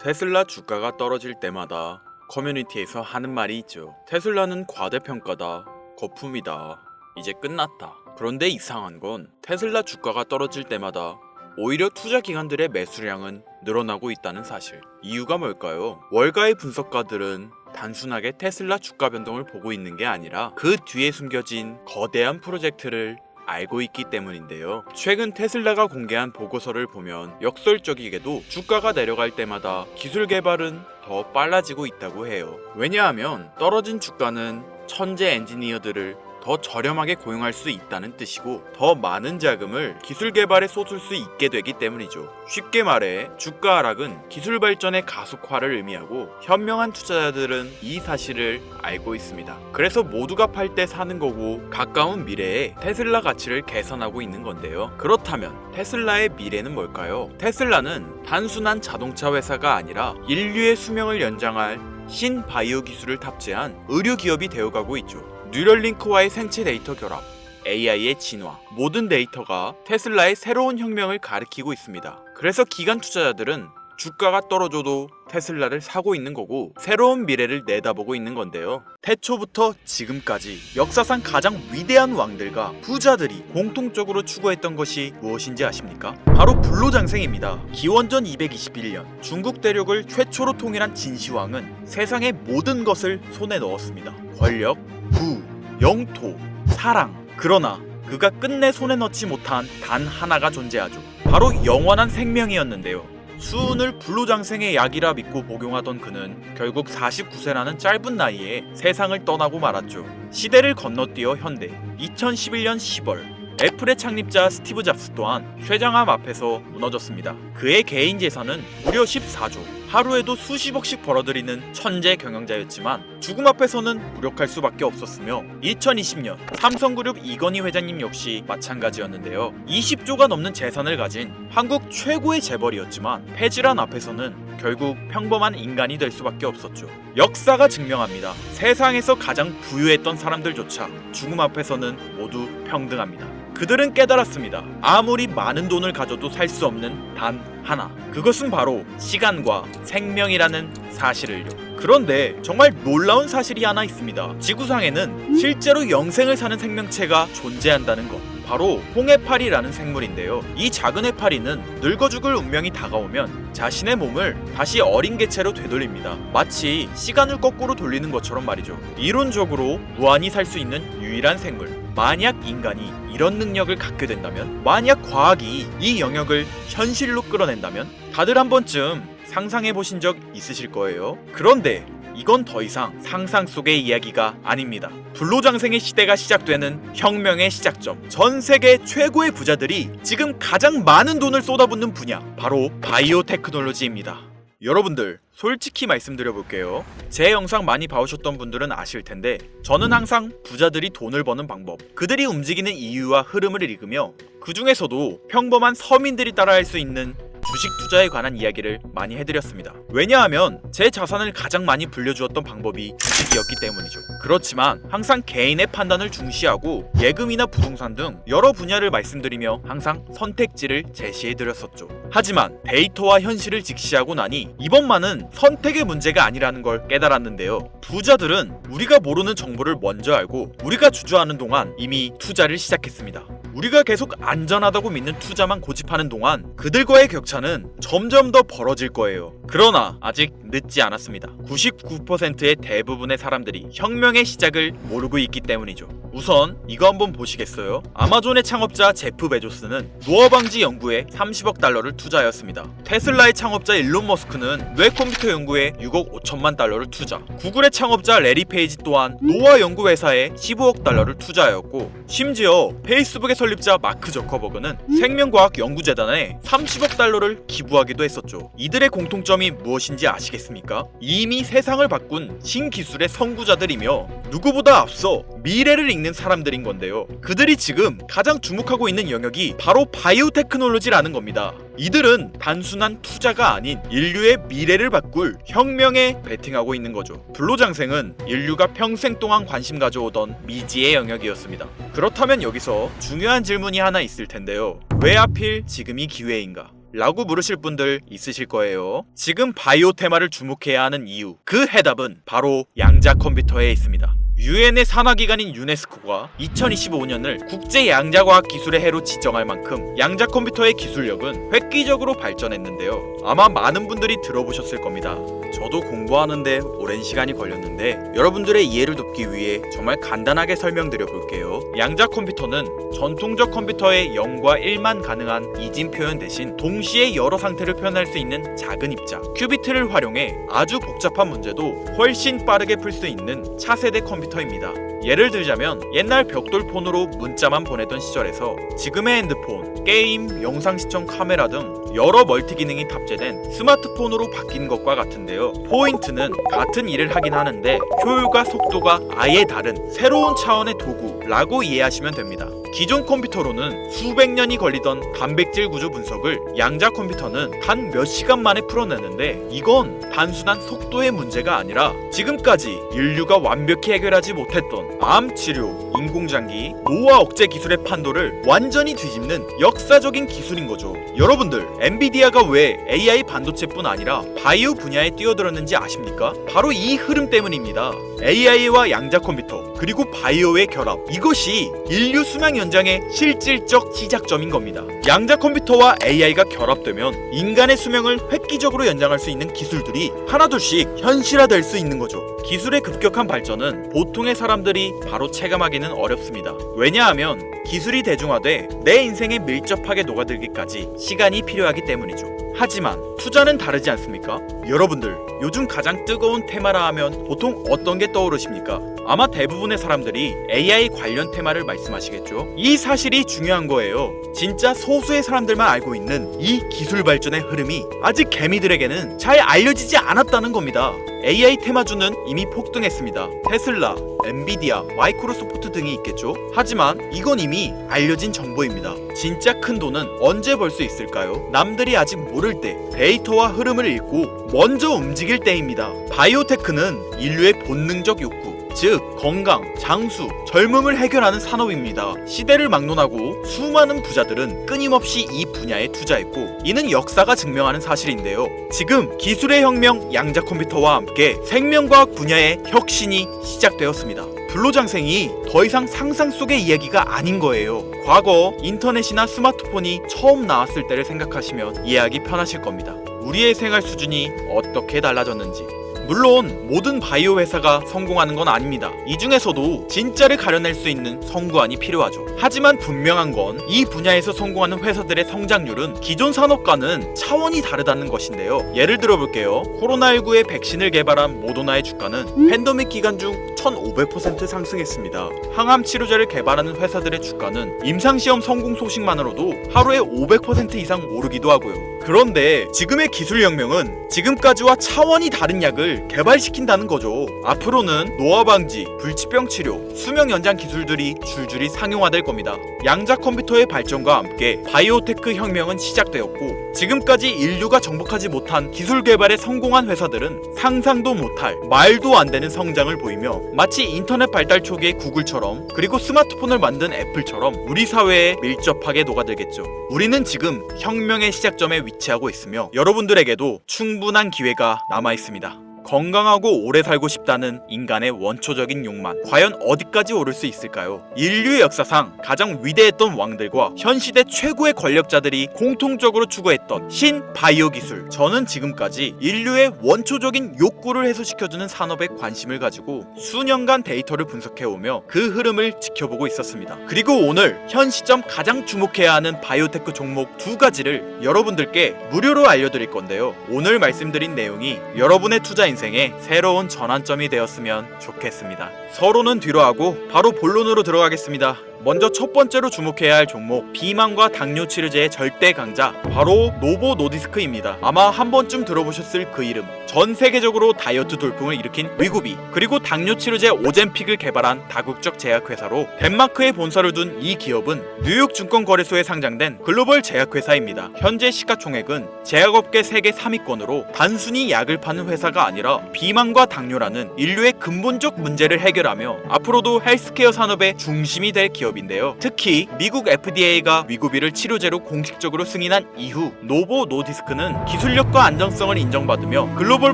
테슬라 주가가 떨어질 때마다 커뮤니티에서 하는 말이 있죠. 테슬라는 과대평가다, 거품이다, 이제 끝났다. 그런데 이상한 건 테슬라 주가가 떨어질 때마다 오히려 투자 기관들의 매수량은 늘어나고 있다는 사실. 이유가 뭘까요? 월가의 분석가들은 단순하게 테슬라 주가 변동을 보고 있는 게 아니라 그 뒤에 숨겨진 거대한 프로젝트를 알고 있기 때문인데요. 최근 테슬라가 공개한 보고서를 보면 역설적이게도 주가가 내려갈 때마다 기술 개발은 더 빨라지고 있다고 해요. 왜냐하면 떨어진 주가는 천재 엔지니어들을 더 저렴하게 고용할 수 있다는 뜻이고 더 많은 자금을 기술 개발에 쏟을 수 있게 되기 때문이죠. 쉽게 말해 주가 하락은 기술 발전의 가속화를 의미하고 현명한 투자자들은 이 사실을 알고 있습니다. 그래서 모두가 팔 때 사는 거고 가까운 미래에 테슬라 가치를 개선하고 있는 건데요. 그렇다면 테슬라의 미래는 뭘까요? 테슬라는 단순한 자동차 회사가 아니라 인류의 수명을 연장할 신바이오 기술을 탑재한 의료 기업이 되어가고 있죠. 뉴럴링크와의 생체 데이터 결합, AI의 진화, 모든 데이터가 테슬라의 새로운 혁명을 가리키고 있습니다. 그래서 기관 투자자들은 주가가 떨어져도 테슬라를 사고 있는 거고 새로운 미래를 내다보고 있는 건데요. 태초부터 지금까지 역사상 가장 위대한 왕들과 부자들이 공통적으로 추구했던 것이 무엇인지 아십니까? 바로 불로장생입니다. 기원전 221년 중국 대륙을 최초로 통일한 진시황은 세상의 모든 것을 손에 넣었습니다. 권력, 부, 영토, 사랑. 그러나 그가 끝내 손에 넣지 못한 단 하나가 존재하죠. 바로 영원한 생명이었는데요. 수은을 불로장생의 약이라 믿고 복용하던 그는 결국 49세라는 짧은 나이에 세상을 떠나고 말았죠. 시대를 건너뛰어 현대 2011년 10월 애플의 창립자 스티브 잡스 또한 쇠장암 앞에서 무너졌습니다. 그의 개인 재산은 무려 14조, 하루에도 수십억씩 벌어들이는 천재 경영자였지만 죽음 앞에서는 무력할 수밖에 없었으며 2020년 삼성그룹 이건희 회장님 역시 마찬가지였는데요. 20조가 넘는 재산을 가진 한국 최고의 재벌이었지만 폐질환 앞에서는 결국 평범한 인간이 될 수밖에 없었죠. 역사가 증명합니다. 세상에서 가장 부유했던 사람들조차 죽음 앞에서는 모두 평등합니다. 그들은 깨달았습니다. 아무리 많은 돈을 가져도 살 수 없는 단 하나. 그것은 바로 시간과 생명이라는 사실을요. 그런데 정말 놀라운 사실이 하나 있습니다. 지구상에는 실제로 영생을 사는 생명체가 존재한다는 것. 바로 홍해파리라는 생물인데요. 이 작은 해파리는 늙어 죽을 운명이 다가오면 자신의 몸을 다시 어린 개체로 되돌립니다. 마치 시간을 거꾸로 돌리는 것처럼 말이죠. 이론적으로 무한히 살 수 있는 유일한 생물. 만약 인간이 이런 능력을 갖게 된다면, 만약 과학이 이 영역을 현실로 끌어낸다면 다들 한 번쯤 상상해 보신 적 있으실 거예요. 그런데 이건 더 이상 상상 속의 이야기가 아닙니다. 불로장생의 시대가 시작되는 혁명의 시작점. 전 세계 최고의 부자들이 지금 가장 많은 돈을 쏟아붓는 분야, 바로 바이오 테크놀로지입니다. 여러분들 솔직히 말씀드려볼게요. 제 영상 많이 봐오셨던 분들은 아실 텐데 저는 항상 부자들이 돈을 버는 방법, 그들이 움직이는 이유와 흐름을 읽으며 그 중에서도 평범한 서민들이 따라할 수 있는 주식 투자에 관한 이야기를 많이 해드렸습니다. 왜냐하면 제 자산을 가장 많이 불려주었던 방법이 주식이었기 때문이죠. 그렇지만 항상 개인의 판단을 중시하고 예금이나 부동산 등 여러 분야를 말씀드리며 항상 선택지를 제시해드렸었죠. 하지만 데이터와 현실을 직시하고 나니 이번만은 선택의 문제가 아니라는 걸 깨달았는데요. 부자들은 우리가 모르는 정보를 먼저 알고 우리가 주저하는 동안 이미 투자를 시작했습니다. 우리가 계속 안전하다고 믿는 투자만 고집하는 동안 그들과의 격차는 점점 더 벌어질 거예요. 그러나 아직 늦지 않았습니다. 99%의 대부분의 사람들이 혁명의 시작을 모르고 있기 때문이죠. 우선 이거 한번 보시겠어요? 아마존의 창업자 제프 베조스는 노화 방지 연구에 30억 달러를 투자하였습니다. 테슬라의 창업자 일론 머스크는 뇌 컴퓨터 연구에 6억 5천만 달러를 투자. 구글의 창업자 레리 페이지 또한 노화 연구 회사에 15억 달러를 투자하였고, 심지어 페이스북의 설립자 마크 저커버그는 생명과학 연구재단에 30억 달러를 기부하기도 했었죠. 이들의 공통점이 무엇인지 아시겠습니까? 이미 세상을 바꾼 신기술의 선구자들이며 누구보다 앞서 미래를 읽는 사람들인 건데요. 그들이 지금 가장 주목하고 있는 영역이 바로 바이오 테크놀로지라는 겁니다. 이들은 단순한 투자가 아닌 인류의 미래를 바꿀 혁명에 베팅하고 있는 거죠. 불로장생은 인류가 평생 동안 관심 가져오던 미지의 영역이었습니다. 그렇다면 여기서 중요한 질문이 하나 있을 텐데요. 왜 하필 지금이 기회인가? 라고 물으실 분들 있으실 거예요. 지금 바이오 테마를 주목해야 하는 이유, 그 해답은 바로 양자 컴퓨터에 있습니다. 유엔의 산하기관인 유네스코가 2025년을 국제 양자과학 기술의 해로 지정할 만큼 양자 컴퓨터의 기술력은 획기적으로 발전했는데요. 아마 많은 분들이 들어보셨을 겁니다. 저도 공부하는데 오랜 시간이 걸렸는데 여러분들의 이해를 돕기 위해 정말 간단하게 설명드려 볼게요. 양자 컴퓨터는 전통적 컴퓨터의 0과 1만 가능한 이진 표현 대신 동시에 여러 상태를 표현할 수 있는 작은 입자 큐비트를 활용해 아주 복잡한 문제도 훨씬 빠르게 풀 수 있는 차세대 컴퓨터입니다. 예를 들자면 옛날 벽돌폰으로 문자만 보내던 시절에서 지금의 핸드폰, 게임, 영상 시청 카메라 등 여러 멀티 기능이 탑재된 스마트폰으로 바뀐 것과 같은데요. 포인트는 같은 일을 하긴 하는데 효율과 속도가 아예 다른 새로운 차원의 도구라고 이해하시면 됩니다. 기존 컴퓨터로는 수백 년이 걸리던 단백질 구조 분석을 양자 컴퓨터는 단 몇 시간 만에 풀어내는데 이건 단순한 속도의 문제가 아니라 지금까지 인류가 완벽히 해결하지 못했던 암 치료, 인공장기, 노화 억제 기술의 판도를 완전히 뒤집는 역사적인 기술인 거죠. 여러분들, 엔비디아가 왜 AI 반도체뿐 아니라 바이오 분야에 뛰어들었는지 아십니까? 바로 이 흐름 때문입니다. AI와 양자 컴퓨터 그리고 바이오의 결합, 이것이 인류 수명 연장의 실질적 시작점인 겁니다. 양자 컴퓨터와 AI가 결합되면 인간의 수명을 획기적으로 연장할 수 있는 기술들이 하나둘씩 현실화될 수 있는 거죠. 기술의 급격한 발전은 보통의 사람들이 바로 체감하기는 어렵습니다. 왜냐하면 기술이 대중화돼 내 인생에 밀접하게 녹아들기까지 시간이 필요하기 때문이죠. 하지만 투자는 다르지 않습니까? 여러분들, 요즘 가장 뜨거운 테마라 하면 보통 어떤 게 떠오르십니까? 아마 대부분의 사람들이 AI 관련 테마를 말씀하시겠죠? 이 사실이 중요한 거예요. 진짜 소수의 사람들만 알고 있는 이 기술 발전의 흐름이 아직 개미들에게는 잘 알려지지 않았다는 겁니다. AI 테마주는 이미 폭등했습니다. 테슬라, 엔비디아, 마이크로소프트 등이 있겠죠? 하지만 이건 이미 알려진 정보입니다. 진짜 큰 돈은 언제 벌 수 있을까요? 남들이 아직 모를 때 데이터와 흐름을 읽고 먼저 움직일 때입니다. 바이오테크는 인류의 본능적 욕구, 즉 건강, 장수, 젊음을 해결하는 산업입니다. 시대를 막론하고 수많은 부자들은 끊임없이 이 분야에 투자했고 이는 역사가 증명하는 사실인데요. 지금 기술의 혁명 양자 컴퓨터와 함께 생명과학 분야의 혁신이 시작되었습니다. 불로장생이 더 이상 상상 속의 이야기가 아닌 거예요. 과거 인터넷이나 스마트폰이 처음 나왔을 때를 생각하시면 이해하기 편하실 겁니다. 우리의 생활 수준이 어떻게 달라졌는지. 물론 모든 바이오 회사가 성공하는 건 아닙니다. 이 중에서도 진짜를 가려낼 수 있는 성구안이 필요하죠. 하지만 분명한 건 이 분야에서 성공하는 회사들의 성장률은 기존 산업과는 차원이 다르다는 것인데요. 예를 들어 볼게요. 코로나19의 백신을 개발한 모더나의 주가는 팬데믹 기간 중 1500% 상승했습니다. 항암 치료제를 개발하는 회사들의 주가는 임상시험 성공 소식만으로도 하루에 500% 이상 오르기도 하고요. 그런데 지금의 기술혁명은 지금까지와 차원이 다른 약을 개발시킨다는 거죠. 앞으로는 노화 방지, 불치병 치료, 수명 연장 기술들이 줄줄이 상용화될 겁니다. 양자 컴퓨터의 발전과 함께 바이오테크 혁명은 시작되었고 지금까지 인류가 정복하지 못한 기술 개발에 성공한 회사들은 상상도 못할 말도 안 되는 성장을 보이며 마치 인터넷 발달 초기의 구글처럼 그리고 스마트폰을 만든 애플처럼 우리 사회에 밀접하게 녹아들겠죠. 우리는 지금 혁명의 시작점에 위치하고 있으며 여러분들에게도 충분한 기회가 남아 있습니다. 건강하고 오래 살고 싶다는 인간의 원초적인 욕망, 과연 어디까지 오를 수 있을까요? 인류의 역사상 가장 위대했던 왕들과 현 시대 최고의 권력자들이 공통적으로 추구했던 신바이오 기술. 저는 지금까지 인류의 원초적인 욕구를 해소시켜주는 산업에 관심을 가지고 수년간 데이터를 분석해오며 그 흐름을 지켜보고 있었습니다. 그리고 오늘 현 시점 가장 주목해야 하는 바이오테크 종목 두 가지를 여러분들께 무료로 알려드릴 건데요. 오늘 말씀드린 내용이 여러분의 투자 인생의 새로운 전환점이 되었으면 좋겠습니다. 서로는 뒤로 하고 바로 본론으로 들어가겠습니다. 먼저 첫 번째로 주목해야 할 종목, 비만과 당뇨 치료제의 절대 강자, 바로 노보 노디스크입니다. 아마 한 번쯤 들어보셨을 그 이름. 전 세계적으로 다이어트 돌풍을 일으킨 위구비, 그리고 당뇨 치료제 오젬픽을 개발한 다국적 제약회사로 덴마크에 본사를 둔 이 기업은 뉴욕 증권거래소에 상장된 글로벌 제약회사입니다. 현재 시가총액은 제약업계 세계 3위권으로 단순히 약을 파는 회사가 아니라 비만과 당뇨라는 인류의 근본적 문제를 해결하며 앞으로도 헬스케어 산업의 중심이 될 기업입니다. 기업인데요. 특히 미국 FDA가 위고비를 치료제로 공식적으로 승인한 이후 노보 노디스크는 기술력과 안정성을 인정받으며 글로벌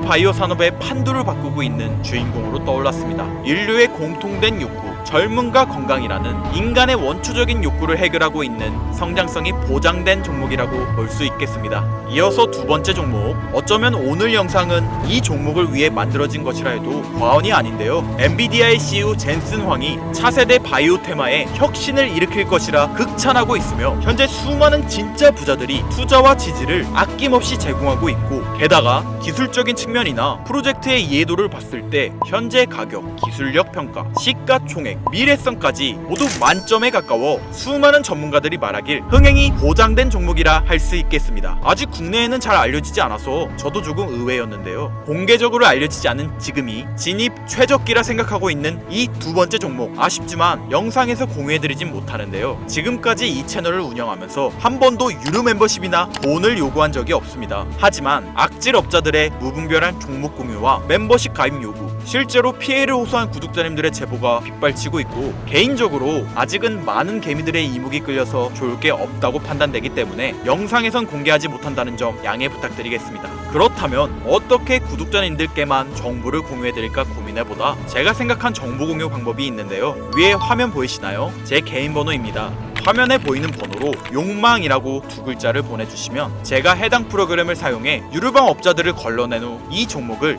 바이오 산업의 판도를 바꾸고 있는 주인공으로 떠올랐습니다. 인류의 공통된 욕구, 젊음과 건강이라는 인간의 원초적인 욕구를 해결하고 있는 성장성이 보장된 종목이라고 볼 수 있겠습니다. 이어서 두 번째 종목, 어쩌면 오늘 영상은 이 종목을 위해 만들어진 것이라 해도 과언이 아닌데요. 엔비디아의 CEO 젠슨 황이 차세대 바이오 테마에 혁신을 일으킬 것이라 극찬하고 있으며 현재 수많은 진짜 부자들이 투자와 지지를 아낌없이 제공하고 있고, 게다가 기술적인 측면이나 프로젝트의 이해도를 봤을 때 현재 가격, 기술력 평가, 시가총액, 미래성까지 모두 만점에 가까워 수많은 전문가들이 말하길 흥행이 보장된 종목이라 할 수 있겠습니다. 아직 국내에는 잘 알려지지 않아서 저도 조금 의외였는데요. 공개적으로 알려지지 않은 지금이 진입 최적기라 생각하고 있는 이 두 번째 종목, 아쉽지만 영상에서 공유해드리진 못하는데요. 지금까지 이 채널을 운영하면서 한 번도 유료 멤버십이나 돈을 요구한 적이 없습니다. 하지만 악질업자들의 무분별한 종목 공유와 멤버십 가입 요구, 실제로 피해를 호소한 구독자님들의 제보가 빗발치고 있고, 개인적으로 아직은 많은 개미들의 이목이 끌려서 좋을 게 없다고 판단되기 때문에 영상에선 공개하지 못한다는 점 양해 부탁드리겠습니다. 그렇다면 어떻게 구독자님들께만 정보를 공유해드릴까 고민해보다 제가 생각한 정보 공유 방법이 있는데요. 위에 화면 보이시나요? 제 개인 번호입니다. 화면에 보이는 번호로 욕망이라고 두 글자를 보내주시면 제가 해당 프로그램을 사용해 유료방 업자들을 걸러낸 후 이 종목을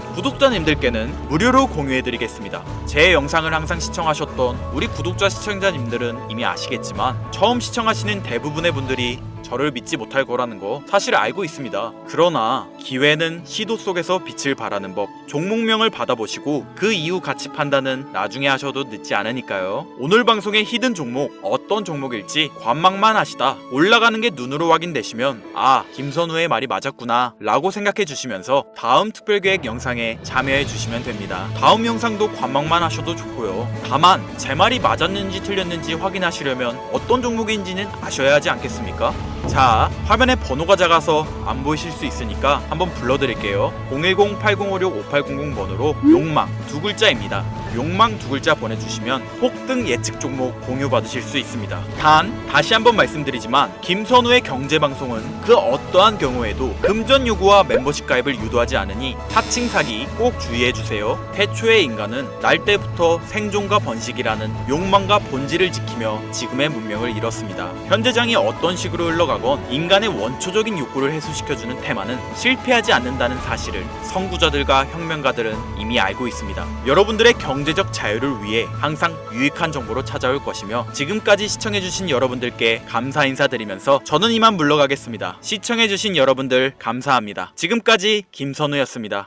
구독자님들께는 무료로 공유해드리겠습니다. 제 영상을 항상 시청하셨던 우리 구독자 시청자님들은 이미 아시겠지만 처음 시청하시는 대부분의 분들이 저를 믿지 못할 거라는 거 사실 알고 있습니다. 그러나 기회는 시도 속에서 빛을 발하는 법, 종목명을 받아보시고 그 이후 가치 판단은 나중에 하셔도 늦지 않으니까요. 오늘 방송의 히든 종목, 어떤 종목일지 관망만 하시다 올라가는 게 눈으로 확인되시면 아, 김선우의 말이 맞았구나 라고 생각해 주시면서 다음 특별계획 영상에 참여해 주시면 됩니다. 다음 영상도 관망만 하셔도 좋고요. 다만 제 말이 맞았는지 틀렸는지 확인하시려면 어떤 종목인지는 아셔야 하지 않겠습니까? 자, 화면에 번호가 작아서 안 보이실 수 있으니까 한번 불러드릴게요. 010-8056-5800 번호로 욕망 두 글자입니다. 욕망 두 글자 보내주시면 폭등 예측 종목 공유 받으실 수 있습니다. 단 다시 한번 말씀드리지만 김선우의 경제방송은 그 어떠한 경우에도 금전 요구와 멤버십 가입을 유도하지 않으니 사칭 사기 꼭 주의해주세요. 태초의 인간은 날 때부터 생존과 번식이라는 욕망과 본질을 지키며 지금의 문명을 이뤘습니다. 현재장이 어떤 식으로 흘러가건 인간의 원초적인 욕구를 해소시켜주는 테마는 실패하지 않는다는 사실을 선구자들과 혁명가들은 이미 알고 있습니다. 여러분들의 경제적 자유를 위해 항상 유익한 정보로 찾아올 것이며, 지금까지 시청해주신 여러분들께 감사 인사드리면서 저는 이만 물러가겠습니다. 시청해주신 여러분들 감사합니다. 지금까지 김선우였습니다.